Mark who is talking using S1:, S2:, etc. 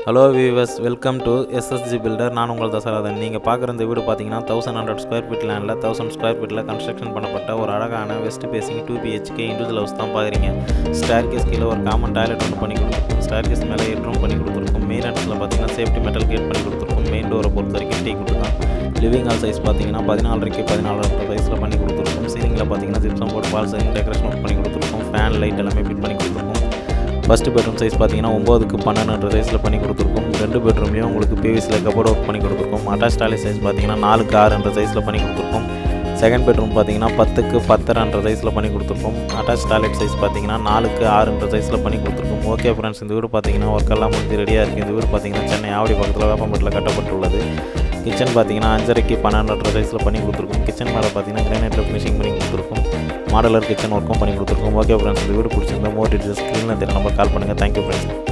S1: Hello viewers, welcome to SSG builder. நான் உங்கள் தசரதன். நீங்கள் பார்க்குற இந்த வீடு பார்த்தீங்கன்னா 1100 ஸ்கொயர் ஃபீட் லேண்டில் 1000 ஸ்கொயர் ஃபீட்டில் கன்ஸ்ட்ரக்ஷன் பண்ணப்பட்ட ஒரு அழகான west facing 2 BHK individual house தான் பார்க்குறீங்க. ஸ்டேர் கேஸ் கீழே ஒரு காமன் டாய்லெட் ஒன்று பண்ணி கொடுத்துருக்கும். ஸ்டேர் கேஸ் மேலே ஹெட்ரூம் பண்ணி கொடுத்துருக்கும். மெயின் என்ட்ரன்ஸில் பார்த்தீங்கன்னா சேஃப்டி மெட்டல் கேட் பண்ணி கொடுத்துருக்கும். மெயின் டோரை பொறுத்த வரைக்கும் டீ கொடுத்துருக்கான். லிவிங் ஹால் சைஸ் பார்த்தீங்கன்னா 14 14 சைஸில் பண்ணி கொடுத்துருக்கும். சீலிங்கில் பார்த்தீங்கன்னா ஜிப்சம் போர்ட் வால் சைஸ் டெக்கரேஷன் ஒர்க் பண்ணி கொடுத்துருக்கும். ஃபேன் லைட் எல்லாமே ஃபிட் பண்ணி கொடுத்துருக்கும். ஃபஸ்ட்டு பெட்ரூம் சைஸ் பார்த்தீங்கன்னா 9க்கு 12 சைஸில் பண்ணி கொடுத்துருக்கும். 2 பெட்ரூம்லேயும் உங்களுக்கு பிவிசியில் கபோர்ட் ஒர்க் பண்ணி கொடுத்துருக்கும். அட்டாச் டாய்லெட் சைஸ் பார்த்தீங்கன்னா 4க்கு 6 சைஸில் பண்ணி கொடுத்துருக்கும். செகண்ட் பெட்ரூம் பார்த்தீங்கன்னா 10க்கு 10 சைஸில் பண்ணி கொடுத்துருக்கும். அட்டாச் டாய்லெட் சைஸ் பார்த்தீங்கன்னா 4க்கு 6 சைஸில் பண்ணி கொடுத்துருக்கும். ஓகே ஃப்ரெண்ட்ஸ், இந்த வீடு பார்த்தீங்கன்னா ஒர்க்கெல்லாம் முடிஞ்சு ரெடியாக இருக்குது. இந்த வீடு பார்த்தீங்கன்னா சென்னை ஆவடி பக்கத்தில் வேப்பம்பட்டில் கட்டப்பட்டுள்ளது. கிச்சன் பார்த்தீங்கன்னா 5.5க்கு 12 சைஸில் பண்ணி கொடுத்துருக்கும். கிச்சன் மேலே பார்த்தீங்கன்னா கிரானைட் ஃபினிஷிங் பண்ணி கொடுத்துருக்கும். மாடலர் கிச்சன் ஒர்க்கும் பண்ணி கொடுத்துருக்கோம். ஓகே ஃப்ரெண்ட்ஸ், இந்த வீடு பிடிச்சிருந்தா மோர் டீட்டெயில்ஸ் ஸ்க்ரீனில் தெரியும், நம்ம கால் பண்ணுங்கள். Thank you friends.